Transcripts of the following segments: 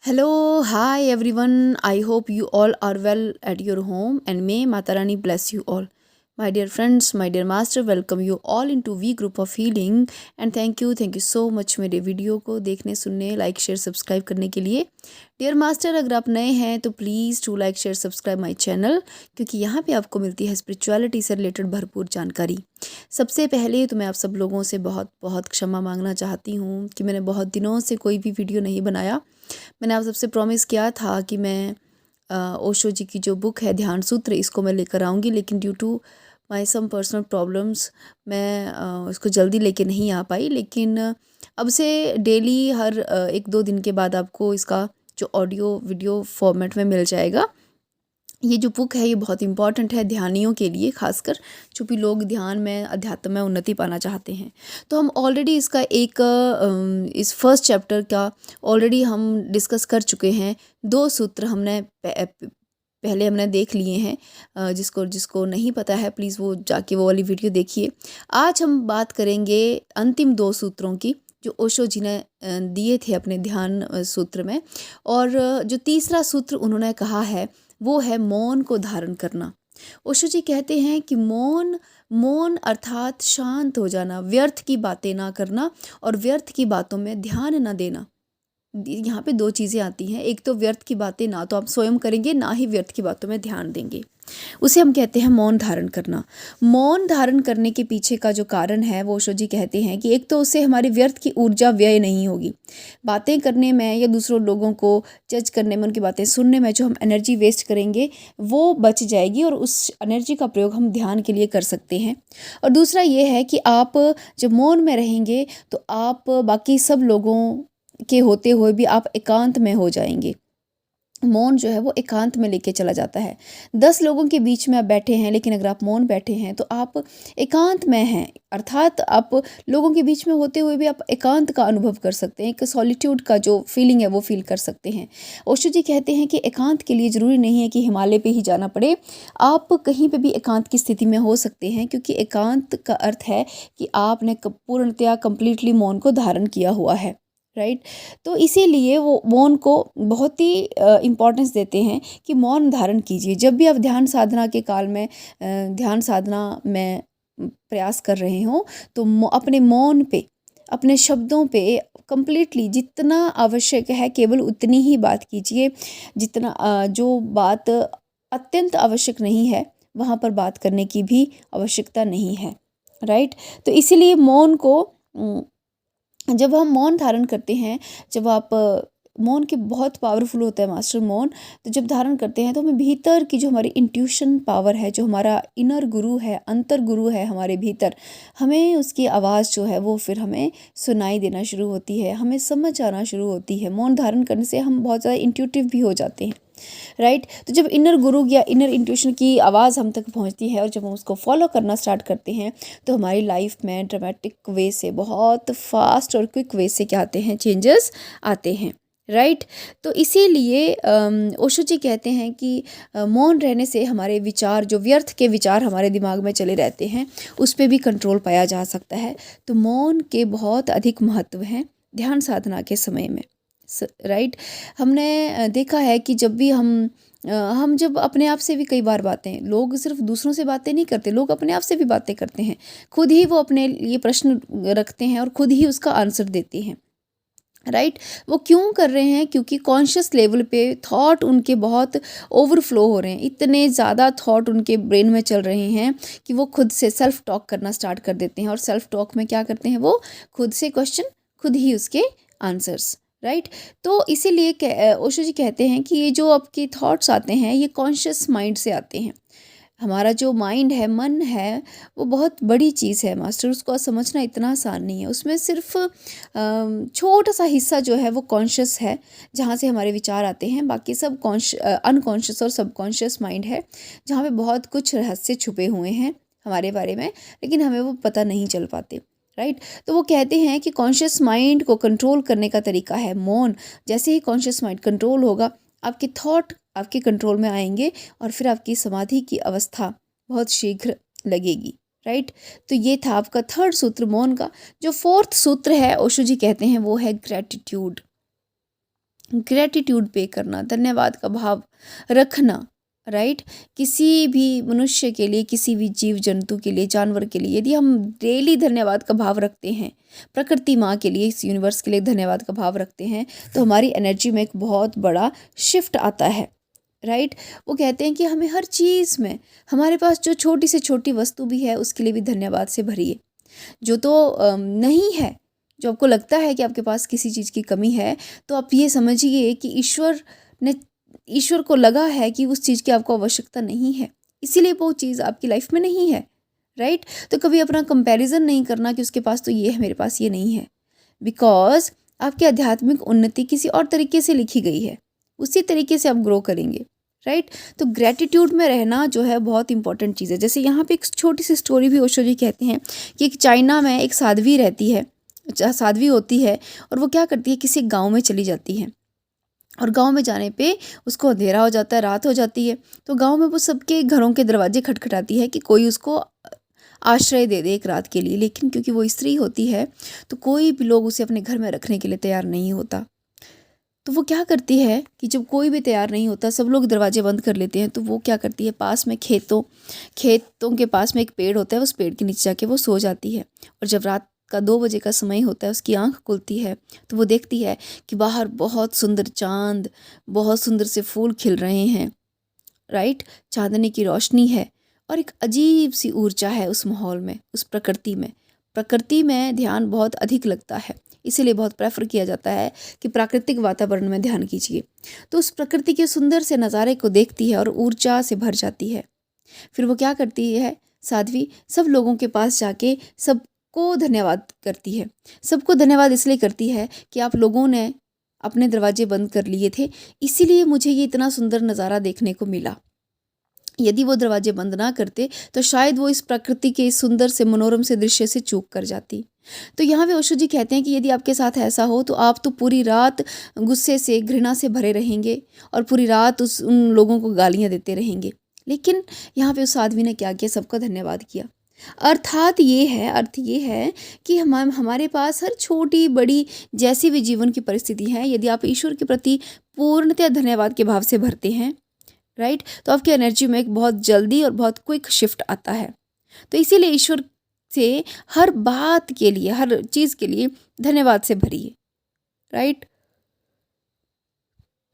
Hello, hi everyone. I hope you all are well at your home and may Mata Rani bless you all. My dear friends, my dear master, welcome you all into V Group of Healing and thank you so much मेरे video को देखने सुनने like share subscribe करने के लिए। Dear master, अगर आप नए हैं तो please to like share subscribe my channel, क्योंकि यहाँ पे आपको मिलती है स्पिरिचुअलिटी से रिलेटेड भरपूर जानकारी। सबसे पहले तो मैं आप सब लोगों से बहुत बहुत क्षमा मांगना चाहती हूँ कि मैंने बहुत दिनों से कोई भी वीडियो नहीं बनाया। मैंने आप सबसे प्रॉमिस किया था कि मैं ओशो जी की जो बुक है ध्यान सूत्र, इसको मैं लेकर आऊँगी, लेकिन due to my some personal problems मैं उसको जल्दी लेके नहीं आ पाई। लेकिन अब से डेली हर 1-2 दिन के बाद आपको इसका जो ऑडियो वीडियो फॉर्मेट में मिल जाएगा। ये जो बुक है ये बहुत इंपॉर्टेंट है ध्यानियों के लिए, खासकर जो भी लोग ध्यान में अध्यात्म में उन्नति पाना चाहते हैं। तो हम ऑलरेडी इसका इस फर्स्ट चैप्टर का ऑलरेडी हम डिस्कस कर चुके हैं। 2 सूत्र हमने पहले हमने देख लिए हैं। जिसको जिसको नहीं पता है प्लीज़ वो जाके वो वाली वीडियो देखिए। आज हम बात करेंगे अंतिम 2 सूत्रों की जो ओशो जी ने दिए थे अपने ध्यान सूत्र में। और जो तीसरा सूत्र उन्होंने कहा है वो है मौन को धारण करना। ओशो जी कहते हैं कि मौन मौन अर्थात शांत हो जाना, व्यर्थ की बातें ना करना और व्यर्थ की बातों में ध्यान ना देना। यहाँ पे 2 चीज़ें आती हैं। एक तो व्यर्थ की बातें ना तो आप स्वयं करेंगे, ना ही व्यर्थ की बातों में ध्यान देंगे। उसे हम कहते हैं मौन धारण करना। मौन धारण करने के पीछे का जो कारण है वो ओशो जी कहते हैं कि एक तो उससे हमारी व्यर्थ की ऊर्जा व्यय नहीं होगी। बातें करने में या दूसरों लोगों को जज करने में, उनकी बातें सुनने में जो हम एनर्जी वेस्ट करेंगे वो बच जाएगी और उस एनर्जी का प्रयोग हम ध्यान के लिए कर सकते हैं। और दूसरा ये है कि आप जब मौन में रहेंगे तो आप बाकी सब लोगों के होते हुए भी आप एकांत में हो जाएंगे। मौन जो है वो एकांत में लेके चला जाता है। 10 लोगों के बीच में आप बैठे हैं, लेकिन अगर आप मौन बैठे हैं तो आप एकांत में हैं, अर्थात आप लोगों के बीच में होते हुए भी आप एकांत का अनुभव कर सकते हैं। एक सॉलिट्यूड का जो फीलिंग है वो फील कर सकते हैं। ओशो जी कहते हैं कि एकांत के लिए ज़रूरी नहीं है कि हिमालय पे ही जाना पड़े, आप कहीं पे भी एकांत की स्थिति में हो सकते हैं, क्योंकि एकांत का अर्थ है कि आपने पूर्णतया कंप्लीटली मौन को धारण किया हुआ है। राइट। तो इसीलिए वो मौन को बहुत ही इम्पोर्टेंस देते हैं कि मौन धारण कीजिए। जब भी आप ध्यान साधना के काल में ध्यान साधना में प्रयास कर रहे हों तो अपने मौन पे, अपने शब्दों पे कंप्लीटली जितना आवश्यक है केवल उतनी ही बात कीजिए। जितना जो बात अत्यंत आवश्यक नहीं है वहाँ पर बात करने की भी आवश्यकता नहीं है। राइट। तो इसीलिए मौन को जब हम मौन धारण करते हैं, जब आप मौन के बहुत पावरफुल होता है मास्टर मौन। तो जब धारण करते हैं तो हमें भीतर की जो हमारी इंट्यूशन पावर है, जो हमारा इनर गुरु है, अंतर गुरु है हमारे भीतर, हमें उसकी आवाज़ जो है वो फिर हमें सुनाई देना शुरू होती है, हमें समझ आना शुरू होती है। मौन धारण करने से हम बहुत ज़्यादा इंट्यूटिव भी हो जाते हैं। राइट। तो जब इनर गुरु या इनर इंट्यूशन की आवाज़ हम तक पहुंचती है और जब हम उसको फॉलो करना स्टार्ट करते हैं तो हमारी लाइफ में ड्रामेटिक वे से, बहुत फास्ट और क्विक वे से क्या आते हैं, चेंजेस आते हैं। राइट। तो इसीलिए ओशो जी कहते हैं कि मौन रहने से हमारे विचार, जो व्यर्थ के विचार हमारे दिमाग में चले रहते हैं, उस पर भी कंट्रोल पाया जा सकता है। तो मौन के बहुत अधिक महत्व हैं ध्यान साधना के समय में। राइट। हमने देखा है कि जब भी हम जब अपने आप से भी कई बार बातें, लोग सिर्फ दूसरों से बातें नहीं करते, लोग अपने आप से भी बातें करते हैं। खुद ही वो अपने लिए प्रश्न रखते हैं और खुद ही उसका आंसर देते हैं। राइट। वो क्यों कर रहे हैं? क्योंकि कॉन्शियस लेवल पे थॉट उनके बहुत ओवरफ्लो हो रहे हैं, इतने ज़्यादा थॉट उनके ब्रेन में चल रहे हैं कि वो खुद से सेल्फ टॉक करना स्टार्ट कर देते हैं। और सेल्फ टॉक में क्या करते हैं, वो खुद से क्वेश्चन, खुद ही उसके आंसर्स। राइट। तो इसीलिए ओशो जी कहते हैं कि ये जो आपके थॉट्स आते हैं ये कॉन्शियस माइंड से आते हैं। हमारा जो माइंड है, मन है, वो बहुत बड़ी चीज़ है मास्टर, उसको समझना इतना आसान नहीं है। उसमें सिर्फ छोटा सा हिस्सा जो है वो कॉन्शियस है, जहाँ से हमारे विचार आते हैं। बाकी सब अनकॉन्शियस और सबकॉन्शियस माइंड है, जहाँ पे बहुत कुछ रहस्य छुपे हुए हैं हमारे बारे में, लेकिन हमें वो पता नहीं चल पाते। राइट। तो वो कहते हैं कि कॉन्शियस माइंड को कंट्रोल करने का तरीका है मौन। जैसे ही कॉन्शियस माइंड कंट्रोल होगा, आपके थॉट आपके कंट्रोल में आएंगे और फिर आपकी समाधि की अवस्था बहुत शीघ्र लगेगी। राइट। तो ये था आपका थर्ड सूत्र मौन का। जो फोर्थ सूत्र है ओशो जी कहते हैं वो है ग्रेटिट्यूड। ग्रेटिट्यूड पे करना, धन्यवाद का भाव रखना, राइट। किसी भी मनुष्य के लिए, किसी भी जीव जंतु के लिए, जानवर के लिए यदि हम डेली धन्यवाद का भाव रखते हैं, प्रकृति माँ के लिए, इस यूनिवर्स के लिए धन्यवाद का भाव रखते हैं, तो हमारी एनर्जी में एक बहुत बड़ा शिफ्ट आता है, राइट। वो कहते हैं कि हमें हर चीज़ में, हमारे पास जो छोटी से छोटी वस्तु भी है उसके लिए भी धन्यवाद से भरिए। जो तो नहीं है, जो आपको लगता है कि आपके पास किसी चीज़ की कमी है, तो आप ये समझिए कि ईश्वर को लगा है कि उस चीज़ की आपको आवश्यकता नहीं है, इसीलिए वो चीज़ आपकी लाइफ में नहीं है, राइट। तो कभी अपना कंपैरिजन नहीं करना कि उसके पास तो ये है, मेरे पास ये नहीं है, बिकॉज आपकी आध्यात्मिक उन्नति किसी और तरीके से लिखी गई है, उसी तरीके से आप ग्रो करेंगे, राइट। तो ग्रेटिट्यूड में रहना जो है बहुत इंपॉर्टेंट चीज़ है। जैसे यहाँ पे एक छोटी सी स्टोरी भी ओशो जी कहते हैं कि एक चाइना में एक साध्वी रहती है, साध्वी होती है, और वो क्या करती है, किसी गांव में चली जाती है, और गांव में जाने पे उसको अंधेरा हो जाता है, रात हो जाती है। तो गांव में वो सबके घरों के दरवाजे खटखटाती है कि कोई उसको आश्रय दे दे एक रात के लिए, लेकिन क्योंकि वो स्त्री होती है तो कोई भी लोग उसे अपने घर में रखने के लिए तैयार नहीं होता। तो वो क्या करती है कि जब कोई भी तैयार नहीं होता, सब लोग दरवाजे बंद कर लेते हैं, तो वो क्या करती है, पास में खेतों के पास में एक पेड़ होता है, उस पेड़ के नीचे जाके वो सो जाती है। और जब रात का 2 बजे का समय होता है, उसकी आंख खुलती है, तो वो देखती है कि बाहर बहुत सुंदर चांद, बहुत सुंदर से फूल खिल रहे हैं, राइट। चांदनी की रोशनी है, और एक अजीब सी ऊर्जा है उस माहौल में, उस प्रकृति में ध्यान बहुत अधिक लगता है, इसीलिए बहुत प्रेफर किया जाता है कि प्राकृतिक वातावरण में ध्यान कीजिए। तो उस प्रकृति के सुंदर से नज़ारे को देखती है और ऊर्जा से भर जाती है। फिर वो क्या करती है, साध्वी सब लोगों के पास जाके सबको धन्यवाद करती है। सबको धन्यवाद इसलिए करती है कि आप लोगों ने अपने दरवाजे बंद कर लिए थे, इसीलिए मुझे ये इतना सुंदर नज़ारा देखने को मिला। यदि वो दरवाजे बंद ना करते तो शायद वो इस प्रकृति के इस सुंदर से मनोरम से दृश्य से चूक कर जाती। तो यहाँ पे ओशो जी कहते हैं कि यदि आपके साथ ऐसा हो तो आप तो पूरी रात गुस्से से, घृणा से भरे रहेंगे, और पूरी रात उन लोगों को गालियाँ देते रहेंगे। लेकिन यहाँ पे उस आदमी ने क्या किया, सबका धन्यवाद किया। अर्थ ये है कि हमारे पास हर छोटी बड़ी जैसी भी जीवन की परिस्थिति है, यदि आप ईश्वर के प्रति पूर्णतः धन्यवाद के भाव से भरते हैं, राइट, तो आपकी एनर्जी में एक बहुत जल्दी और बहुत क्विक शिफ्ट आता है। तो इसीलिए ईश्वर से हर बात के लिए, हर चीज़ के लिए धन्यवाद से भरिए, राइट।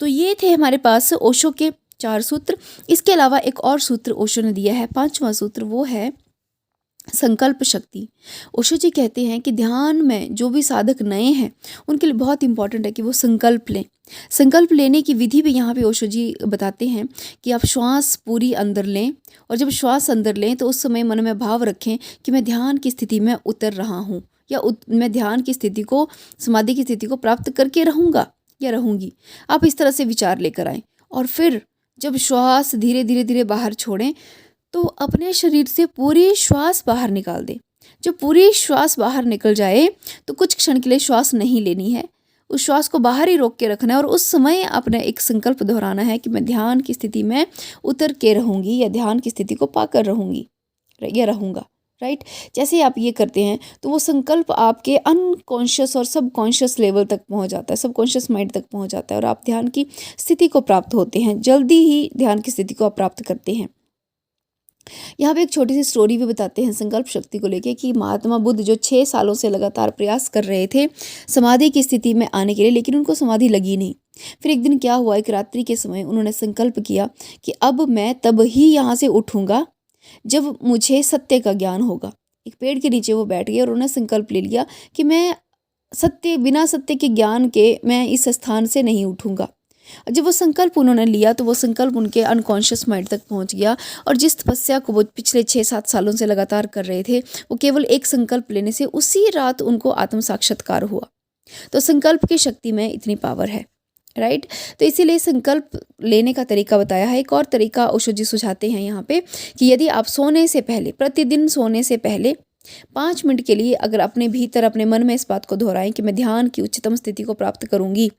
तो ये थे हमारे पास ओशो के 4 सूत्र। इसके अलावा एक और सूत्र ओशो ने दिया है, 5वां सूत्र, वो है संकल्प शक्ति। ओशो जी कहते हैं कि ध्यान में जो भी साधक नए हैं उनके लिए बहुत इंपॉर्टेंट है कि वो संकल्प लें। संकल्प लेने की विधि भी यहाँ पे ओशो जी बताते हैं कि आप श्वास पूरी अंदर लें, और जब श्वास अंदर लें तो उस समय मन में भाव रखें कि मैं ध्यान की स्थिति में उतर रहा हूँ, या मैं ध्यान की स्थिति को, समाधि की स्थिति को प्राप्त करके रहूँगा या रहूँगी। आप इस तरह से विचार लेकर आएँ, और फिर जब श्वास धीरे धीरे धीरे बाहर छोड़ें तो अपने शरीर से पूरी श्वास बाहर निकाल दें। जब पूरी श्वास बाहर निकल जाए तो कुछ क्षण के लिए श्वास नहीं लेनी है, उस श्वास को बाहर ही रोक के रखना है, और उस समय अपने एक संकल्प दोहराना है कि मैं ध्यान की स्थिति में उतर के रहूँगी, या ध्यान की स्थिति को पाकर रहूँगी या रहूँगा, राइट। जैसे आप ये करते हैं तो वो संकल्प आपके अनकॉन्शियस और सबकॉन्शियस लेवल तक पहुँच जाता है, सबकॉन्शियस माइंड तक पहुँच जाता है, और आप ध्यान की स्थिति को प्राप्त होते हैं, जल्दी ही ध्यान की स्थिति को आप प्राप्त करते हैं। यहाँ पे एक छोटी सी स्टोरी भी बताते हैं संकल्प शक्ति को लेके, कि महात्मा बुद्ध जो 6 सालों से लगातार प्रयास कर रहे थे समाधि की स्थिति में आने के लिए, लेकिन उनको समाधि लगी नहीं। फिर एक दिन क्या हुआ, एक रात्रि के समय उन्होंने संकल्प किया कि अब मैं तब ही यहाँ से उठूँगा जब मुझे सत्य का ज्ञान होगा। एक पेड़ के नीचे वो बैठ गए और उन्होंने संकल्प ले लिया कि मैं बिना सत्य के ज्ञान के मैं इस स्थान से नहीं उठूँगा। जब वो संकल्प उन्होंने लिया तो वो संकल्प उनके अनकॉन्शियस माइंड तक पहुंच गया, और जिस तपस्या को वो पिछले 6-7 सालों से लगातार कर रहे थे, वो केवल एक संकल्प लेने से उसी रात उनको आत्म साक्षात्कार हुआ। तो संकल्प की शक्ति में इतनी पावर है, राइट। तो इसीलिए संकल्प लेने का तरीका बताया है। एक और तरीका ओशो जी सुझाते हैं यहाँ पे कि यदि आप सोने से पहले, प्रतिदिन सोने से पहले 5 मिनट के लिए अगर अपने भीतर, अपने मन में इस बात को दोहराएं कि मैं ध्यान की उच्चतम स्थिति को प्राप्त करूंगी,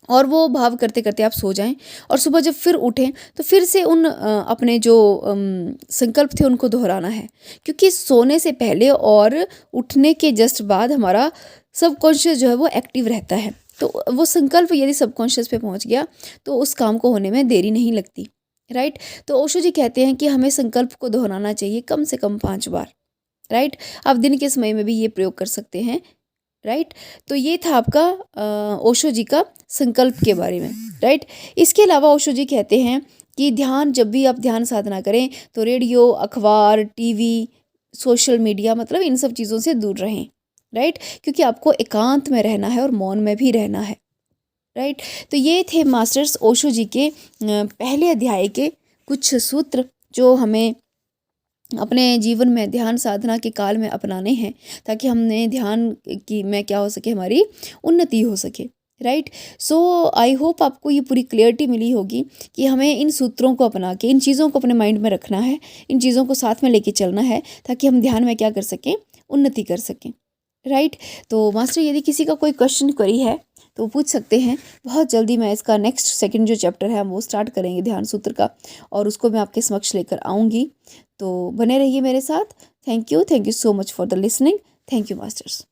और वो भाव करते करते आप सो जाएं, और सुबह जब फिर उठें तो फिर से उन अपने जो संकल्प थे उनको दोहराना है, क्योंकि सोने से पहले और उठने के जस्ट बाद हमारा सबकॉन्शियस जो है वो एक्टिव रहता है। तो वो संकल्प यदि सबकॉन्शियस पे पहुंच गया तो उस काम को होने में देरी नहीं लगती, राइट। तो ओशो जी कहते हैं कि हमें संकल्प को दोहराना चाहिए कम से कम 5 बार, राइट। आप दिन के समय में भी ये प्रयोग कर सकते हैं, राइट। तो ये था आपका ओशो जी का संकल्प के बारे में, राइट। इसके अलावा ओशो जी कहते हैं कि ध्यान, जब भी आप ध्यान साधना करें तो रेडियो, अखबार, टीवी, सोशल मीडिया, मतलब इन सब चीज़ों से दूर रहें, राइट। क्योंकि आपको एकांत में रहना है और मौन में भी रहना है, राइट। तो ये थे मास्टर्स ओशो जी के पहले अध्याय के कुछ सूत्र जो हमें अपने जीवन में ध्यान साधना के काल में अपनाने हैं, ताकि हमने ध्यान की में क्या हो सके, हमारी उन्नति हो सके, राइट। सो आई होप आपको ये पूरी क्लियरिटी मिली होगी कि हमें इन सूत्रों को अपना के इन चीज़ों को अपने माइंड में रखना है, इन चीज़ों को साथ में लेके चलना है, ताकि हम ध्यान में क्या कर सकें, उन्नति कर सकें, राइट। तो मास्टर यदि किसी का कोई क्वेश्चन क्वेरी है तो पूछ सकते हैं। बहुत जल्दी मैं इसका नेक्स्ट सेकंड जो चैप्टर है हम वो स्टार्ट करेंगे ध्यान सूत्र का, और उसको मैं आपके समक्ष लेकर आऊँगी। तो बने रहिए मेरे साथ। Thank you so much for the listening. Thank you masters.